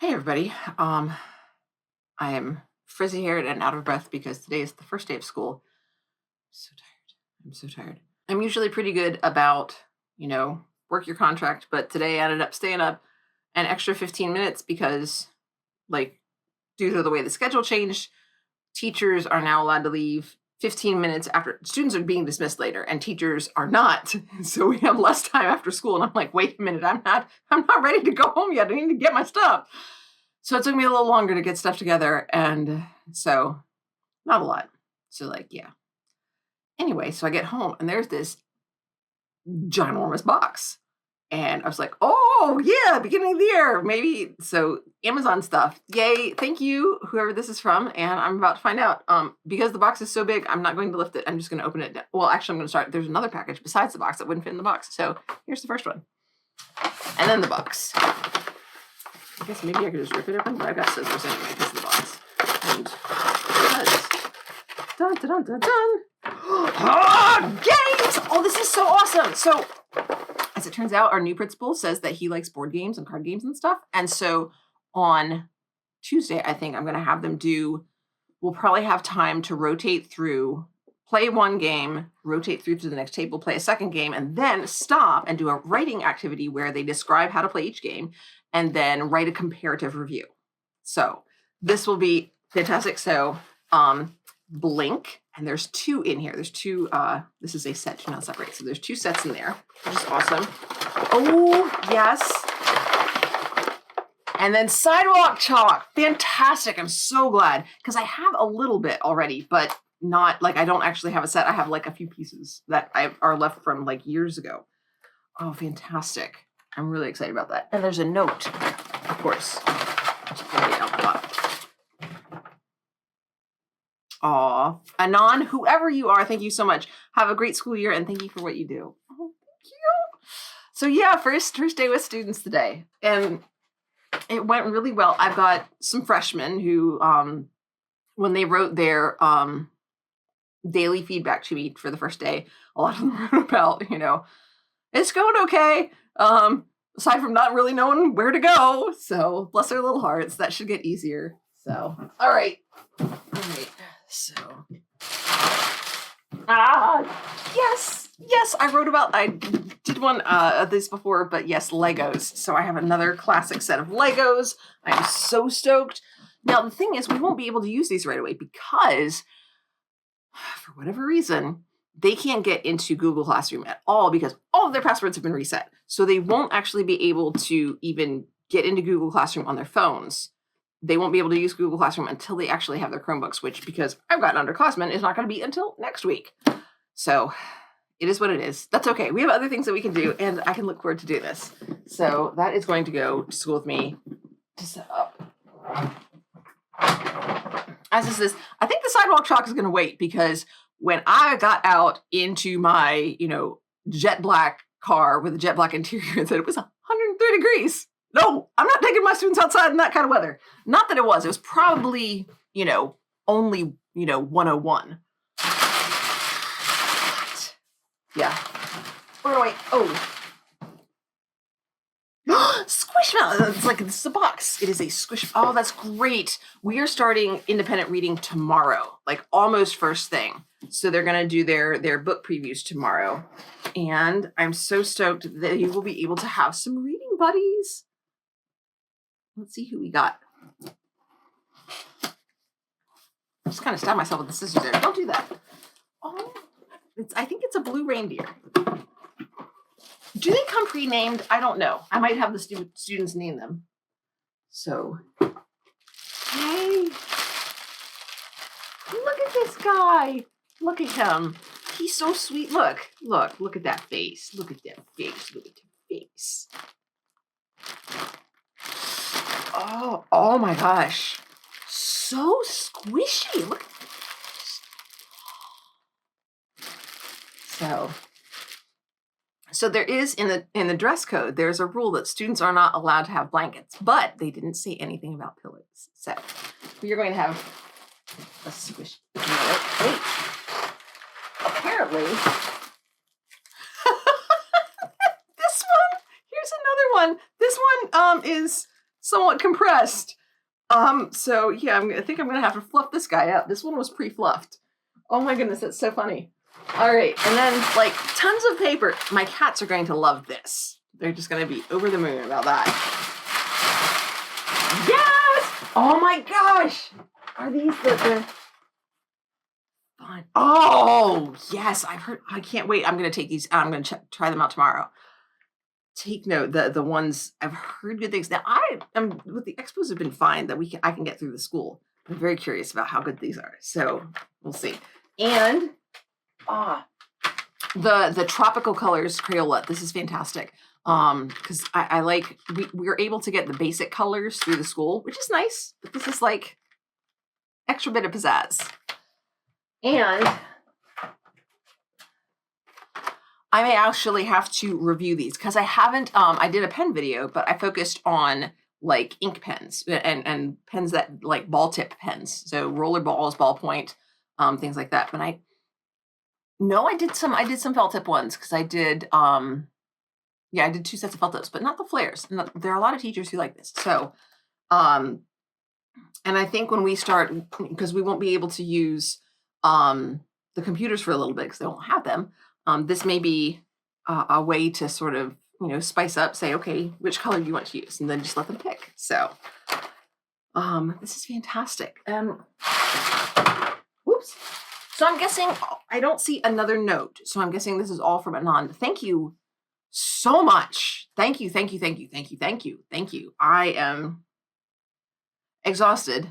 Hey everybody. I am frizzy haired and out of breath because today is the first day of school. So tired. I'm so tired. I'm usually pretty good about, work your contract, but today I ended up staying up an extra 15 minutes because, like, due to the way the schedule changed, teachers are now allowed to leave 15 minutes after students are being dismissed later and teachers are not. So we have less time after school. And I'm like, wait a minute, I'm not ready to go home yet. I need to get my stuff. So it took me a little longer to get stuff together. And so not a lot. So yeah. Anyway, so I get home and there's this ginormous box. And I was like, oh yeah, beginning of the year, maybe. So Amazon stuff. Yay. Thank you, whoever this is from. And I'm about to find out. Because the box is so big, I'm not going to lift it. I'm just going to open it. Well, actually, I'm going to start. There's another package besides the box that wouldn't fit in the box. So here's the first one. And then the box. I guess maybe I could just rip it open, but I've got scissors anyway because of the box. And dun dun dun dun dun. Games! Oh, this is so awesome. So as it turns out, our new principal says that he likes board games and card games and stuff. And so on Tuesday, I think I'm going to have them we'll probably have time to rotate through, play one game, rotate through to the next table, play a second game, and then stop and do a writing activity where they describe how to play each game and then write a comparative review. So this will be fantastic. So Blink, and there's two in here. There's two, this is a set, do not separate. So there's two sets in there, which is awesome. Oh, yes. And then Sidewalk Chalk, fantastic. I'm so glad because I have a little bit already, but not I don't actually have a set. I have a few pieces that are left from years ago. Oh, fantastic. I'm really excited about that. And there's a note, of course. Aw, Anon, whoever you are, thank you so much. Have a great school year and thank you for what you do. Oh, thank you. So yeah, first day with students today. And it went really well. I've got some freshmen who, when they wrote their daily feedback to me for the first day, a lot of them wrote about, it's going okay. Aside from not really knowing where to go. So bless their little hearts. That should get easier. So, all right. So, yes. I did one of these before, but yes, Legos. So I have another classic set of Legos. I'm so stoked. Now, the thing is, we won't be able to use these right away because, for whatever reason, they can't get into Google Classroom at all because all of their passwords have been reset. So they won't actually be able to even get into Google Classroom on their phones. They won't be able to use Google Classroom until they actually have their Chromebooks, which, because I've got underclassmen, is not going to be until next week. So it is what it is. That's okay. We have other things that we can do, and I can look forward to doing this. So that is going to go to school with me to set up. As is this, I think the Sidewalk Chalk is going to wait because when I got out into my, jet black car with a jet black interior and said it was 103 degrees. No, I'm not taking my students outside in that kind of weather. Not that it was probably, only, 101. Yeah. Where do I, Squishmallow. This is a box. It is a squish. Oh, that's great. We are starting independent reading tomorrow, almost first thing. So they're going to do their book previews tomorrow. And I'm so stoked that you will be able to have some reading buddies. Let's see who we got. I just kind of stabbed myself with the scissors there. Don't do that. Oh, I think it's a blue reindeer. Do they come pre-named? I don't know. I might have the students name them. So, yay. Look at this guy. Look at him. He's so sweet. Look at that face. Look at that face. Oh my gosh. So squishy. Look. So there is in the dress code, there's a rule that students are not allowed to have blankets, but they didn't say anything about pillows. So we are going to have a squish. Wait. Apparently, this one. Here's another one. This one is somewhat compressed. So yeah, I think I'm gonna have to fluff this guy up. This one was pre-fluffed. Oh my goodness, that's so funny. All right, and then like tons of paper. My cats are going to love this. They're just gonna be over the moon about that. Yes! Oh my gosh! Are these the fun? Oh yes, I've heard. I can't wait. I'm gonna take these. I'm gonna try them out tomorrow. Take note, the ones I've heard good things. Now I am with the expos have been fine that I can get through the school. I'm very curious about how good these are. So we'll see. And the tropical colors Crayola. This is fantastic. Because I like we're able to get the basic colors through the school, which is nice. But this is like extra bit of pizzazz. And I may actually have to review these because I haven't, I did a pen video, but I focused on like ink pens and pens that like ball tip pens. So roller balls, ballpoint, things like that. But I did some felt tip ones because I did, I did 2 sets of felt tips, but not the flares. And there are a lot of teachers who like this. So, and I think when we start, because we won't be able to use, the computers for a little bit because they won't have them. This may be a way to sort of, spice up, say, okay, which color do you want to use? And then just let them pick. So this is fantastic. Whoops. So I'm guessing, I don't see another note. So I'm guessing this is all from Anand. Thank you so much. Thank you. I am exhausted,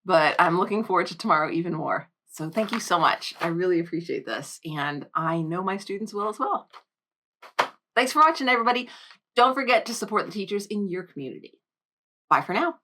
but I'm looking forward to tomorrow even more. So thank you so much. I really appreciate this. And I know my students will as well. Thanks for watching, everybody. Don't forget to support the teachers in your community. Bye for now.